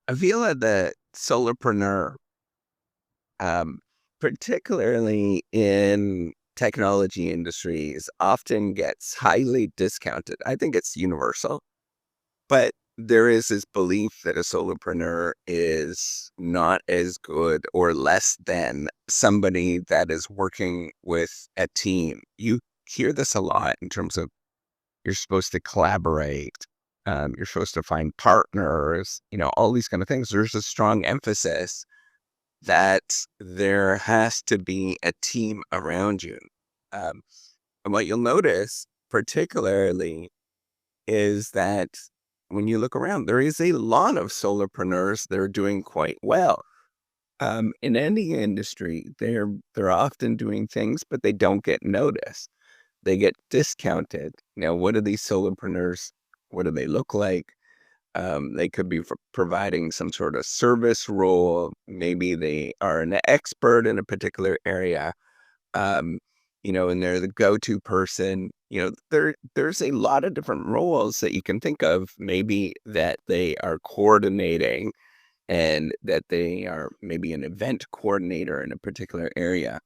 I feel that the solopreneur, um, particularly in technology industries, often gets highly discounted. I think it's universal, but there is this belief that a solopreneur is not as good or less than somebody that is working with a team. You hear this a lot in terms of you're supposed to collaborate. You're supposed to find partners, all these kind of things. There's a strong emphasis that there has to be a team around you. Um, and what you'll notice, particularly, is that when you look around, there is a lot of solopreneurs that are doing quite well. In any industry, they're often doing things, but they don't get noticed. They get discounted. Now, what are these solopreneurs? What do they look like? They could be providing some sort of service role. Maybe they are an expert in a particular area, um, and they're the go-to person. There's a lot of different roles that you can think of. Maybe that they are coordinating and that they are maybe an event coordinator in a particular area.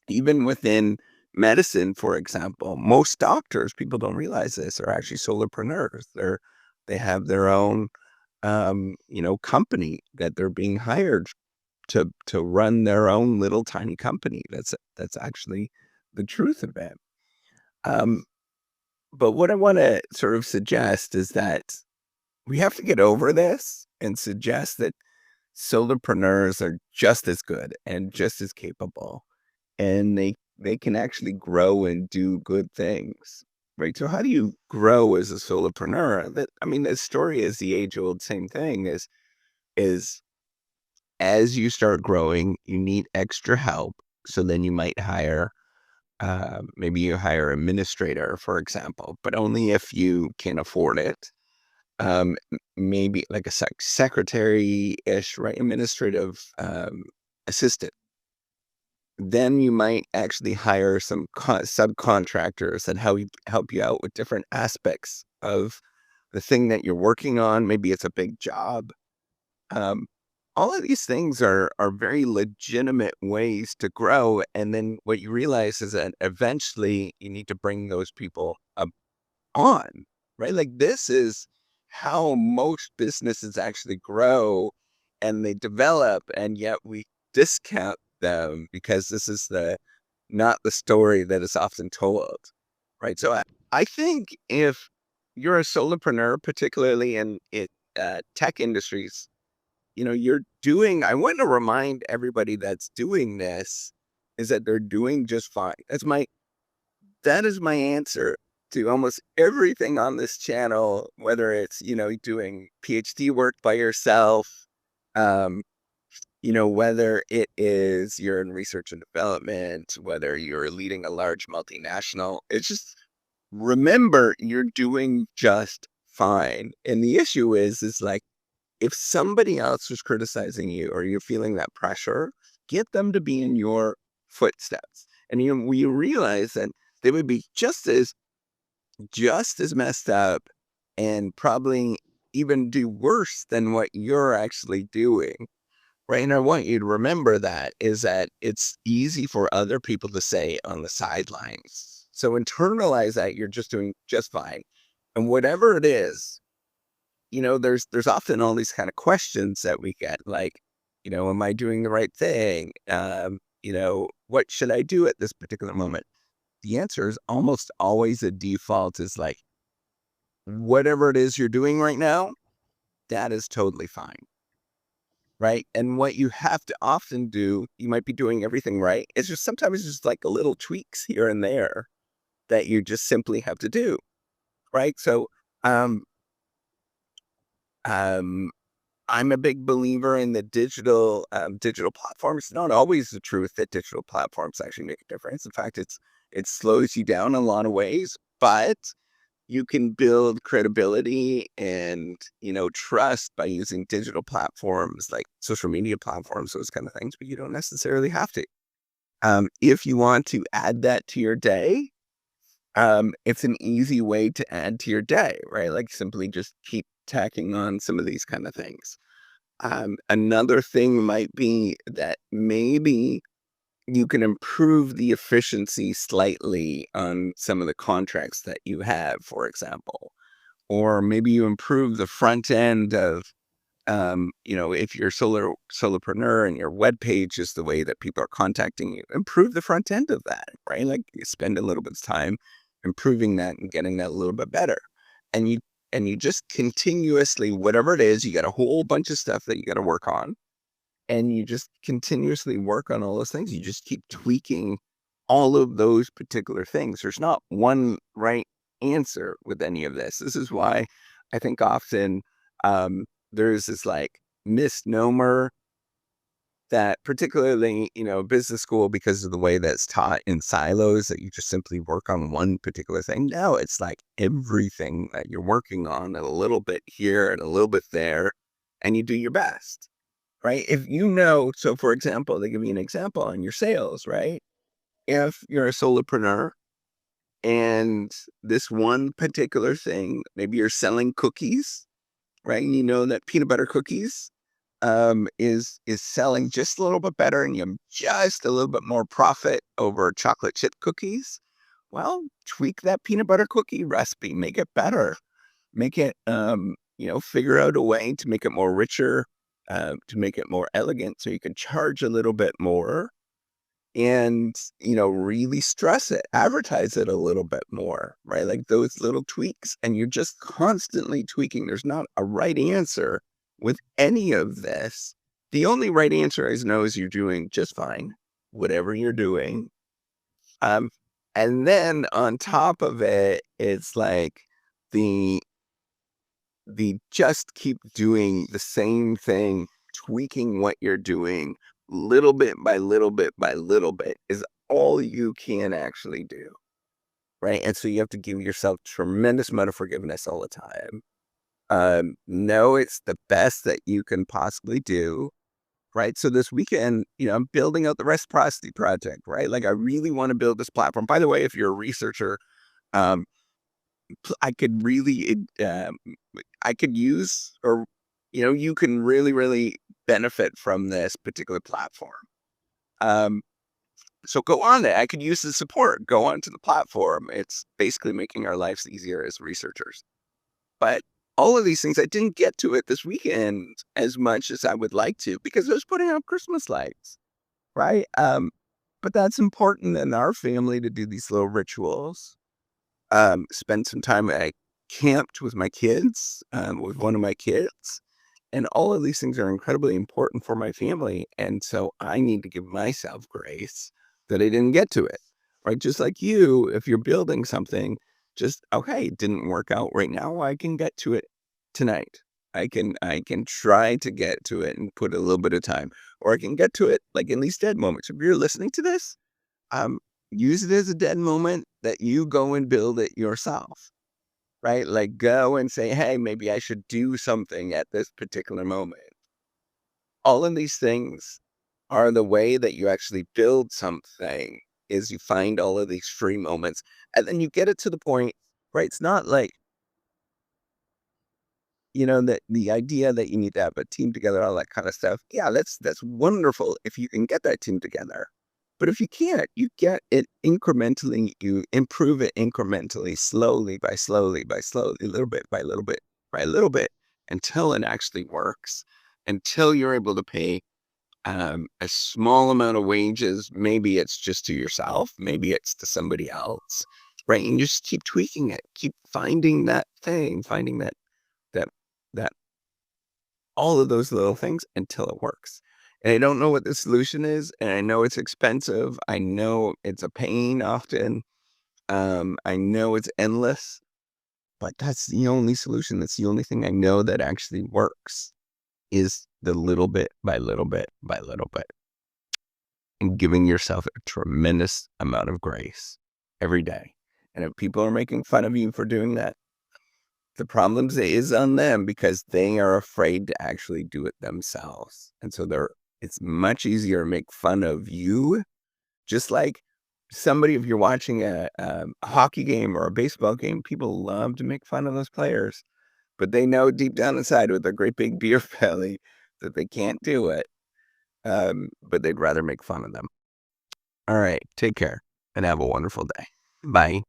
Even within medicine, for example, most doctors, people don't realize this, are actually solopreneurs. They have their own, company that they're being hired to run their own little tiny company. That's actually the truth of it. Um, but what I want to sort of suggest is that we have to get over this and suggest that solopreneurs are just as good and just as capable, and they can actually grow and do good things, right? So how do you grow as a solopreneur? The story is the age old same thing. Is as you start growing, you need extra help. So then you might hire, maybe you hire an administrator, for example, but only if you can afford it. Maybe like a secretary-ish, right? Administrative assistant. Then you might actually hire some subcontractors that help you out with different aspects of the thing that you're working on. Maybe it's a big job. Um, all of these things are very legitimate ways to grow. And then what you realize is that eventually you need to bring those people up on, right? Like this is how most businesses actually grow and they develop, and yet we discount them because this is the not the story that is often told, right? So I think if you're a solopreneur, particularly in tech industries, you're doing, I want to remind everybody that's doing this is that they're doing just fine. That is my answer to almost everything on this channel, whether it's, doing PhD work by yourself, um, whether it is you're in research and development, whether you're leading a large multinational. It's just remember you're doing just fine. And the issue is like, if somebody else was criticizing you or you're feeling that pressure, get them to be in your footsteps. And you realize that they would be just as messed up and probably even do worse than what you're actually doing. Right. And I want you to remember that is that it's easy for other people to say on the sidelines. So internalize that you're just doing just fine. And whatever it is, there's often all these kind of questions that we get, like, am I doing the right thing? What should I do at this particular moment? The answer is almost always a default is like, whatever it is you're doing right now, that is totally fine. Right. And what you have to often do, you might be doing everything right. It's just sometimes just like a little tweaks here and there that you just simply have to do. Right. So, um, um, I'm a big believer in the digital platforms. It's not always the truth that digital platforms actually make a difference. In fact, it slows you down in a lot of ways, but you can build credibility and, trust by using digital platforms like social media platforms, those kind of things, but you don't necessarily have to. If you want to add that to your day, it's an easy way to add to your day, right? Like simply just keep tacking on some of these kind of things. Another thing might be that maybe you can improve the efficiency slightly on some of the contracts that you have, for example. Or maybe you improve the front end of, if you're solopreneur and your web page is the way that people are contacting you, improve the front end of that, right? Like you spend a little bit of time improving that and getting that a little bit better. And you just continuously, whatever it is, you got a whole bunch of stuff that you got to work on, and you just continuously work on all those things. You just keep tweaking all of those particular things. There's not one right answer with any of this. This is why I think often there's this like misnomer that particularly, business school, because of the way that's taught in silos, that you just simply work on one particular thing. No, it's like everything that you're working on, and a little bit here and a little bit there, and you do your best, right? So for example, they give you an example on your sales, right? If you're a solopreneur and this one particular thing, maybe you're selling cookies, right? And you know that peanut butter cookies is selling just a little bit better, and you have just a little bit more profit over chocolate chip cookies. Well, tweak that peanut butter cookie recipe, make it better, make it, figure out a way to make it more richer, to make it more elegant so you can charge a little bit more, and, really stress it, advertise it a little bit more, right? Like those little tweaks, and you're just constantly tweaking. There's not a right answer with any of this. The only right answer is know is you're doing just fine, whatever you're doing. Um, and then on top of it, it's like the just keep doing the same thing, tweaking what you're doing little bit by little bit by little bit is all you can actually do, right? And so you have to give yourself tremendous amount of forgiveness all the time. Know it's the best that you can possibly do, right? So this weekend, I'm building out the reciprocity project, right? Like I really want to build this platform. By the way, if you're a researcher, um, I could really, I could use, or, you can really, really benefit from this particular platform. Um, so go on it. I could use the support. Go onto the platform. It's basically making our lives easier as researchers. But all of these things, I didn't get to it this weekend as much as I would like to because I was putting up Christmas lights, right? But that's important in our family to do these little rituals. Spend some time. I camped with my kids, with one of my kids, and all of these things are incredibly important for my family. And so I need to give myself grace that I didn't get to it, right? Just like you, if you're building something, just, okay, it didn't work out right now. I can get to it tonight. I can try to get to it and put a little bit of time, or I can get to it like in these dead moments. If you're listening to this, um, use it as a dead moment that you go and build it yourself, right? Like go and say, hey, maybe I should do something at this particular moment. All of these things are the way that you actually build something, is you find all of these free moments, and then you get it to the point, right? It's not like, that the idea that you need to have a team together, all that kind of stuff. Yeah, that's wonderful if you can get that team together. But if you can't, you get it incrementally, you improve it incrementally, slowly by slowly, little bit by little bit by little bit, until it actually works, until you're able to pay a small amount of wages. Maybe it's just to yourself, maybe it's to somebody else, right? And you just keep tweaking it, keep finding that thing, finding that that all of those little things until it works. And I don't know what the solution is, and I know it's expensive. I know it's a pain often. I know it's endless, but that's the only solution. That's the only thing I know that actually works, is the little bit by little bit by little bit, and giving yourself a tremendous amount of grace every day. And if people are making fun of you for doing that, the problem is on them, because they are afraid to actually do it themselves. And so it's much easier to make fun of you. Just like somebody, if you're watching a hockey game or a baseball game, people love to make fun of those players, but they know deep down inside with their great big beer belly that they can't do it, but they'd rather make fun of them. All right. Take care and have a wonderful day. Bye.